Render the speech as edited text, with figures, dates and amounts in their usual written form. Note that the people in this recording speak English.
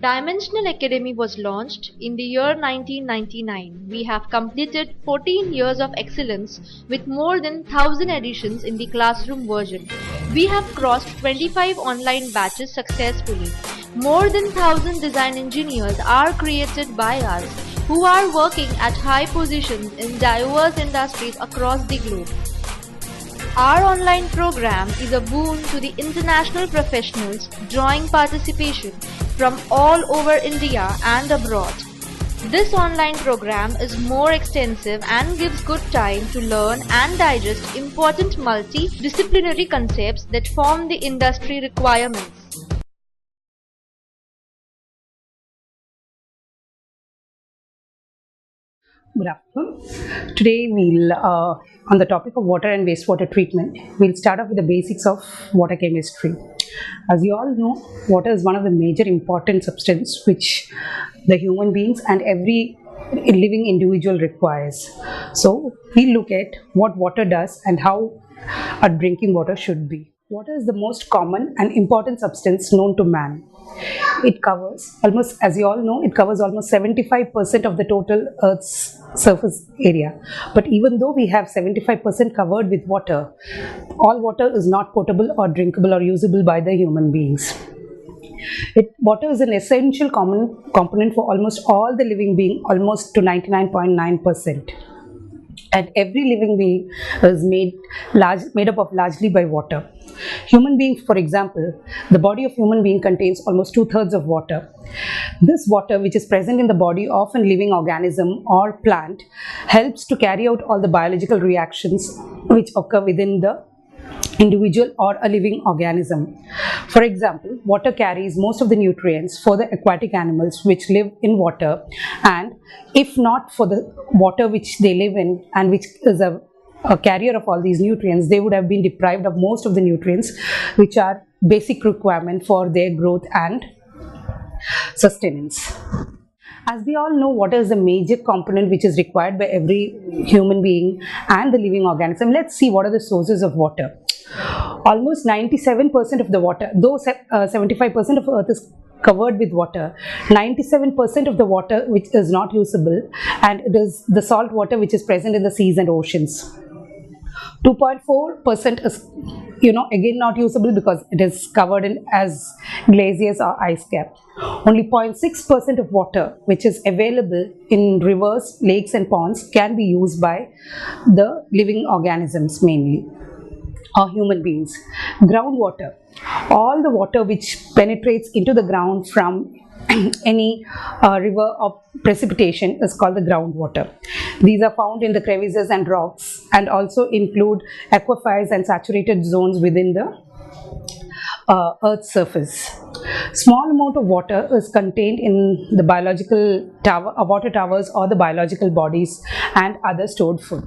Dimensional Academy was launched in the year 1999. We have completed 14 years of excellence with more than 1000 editions in the classroom version. We have crossed 25 online batches successfully. More than 1000 design engineers are created by us who are working at high positions in diverse industries across the globe. Our online program is a boon to the international professionals drawing participation from all over India and abroad. This online program is more extensive and gives good time to learn and digest important multidisciplinary concepts that form the industry requirements. Good afternoon. Today on the topic of water and wastewater treatment, we'll start off with the basics of water chemistry. As you all know, water is one of the major important substance which the human beings and every living individual requires. So we look at what water does and how a drinking water should be. Water is the most common and important substance known to man. It covers almost, as you all know, it covers almost 75% of the total Earth's surface area. But even though we have 75% covered with water, all water is not potable or drinkable or usable by the human beings. Water is an essential common component for almost all the living beings, almost to 99.9%. And every living being is made up of largely by water. Human beings, for example, the body of human being contains almost 2/3 of water. This water, which is present in the body of a living organism or plant, helps to carry out all the biological reactions which occur within the individual or a living organism. For example, water carries most of the nutrients for the aquatic animals which live in water, and if not for the water which they live in and which is a carrier of all these nutrients, they would have been deprived of most of the nutrients which are basic requirement for their growth and sustenance. As we all know, water is a major component which is required by every human being and the living organism. Let's see what are the sources of water. Almost 97% of the water, though 75% of Earth is covered with water, 97% of the water which is not usable, and it is the salt water which is present in the seas and oceans. 2.4% is, again not usable because it is covered in as glaciers or ice cap. Only 0.6% of water which is available in rivers, lakes and ponds can be used by the living organisms mainly, or human beings. Groundwater, all the water which penetrates into the ground from any river of precipitation is called the groundwater. These are found in the crevices and rocks, and also include aquifers and saturated zones within the Earth's surface. Small amount of water is contained in the biological water towers or the biological bodies and other stored food.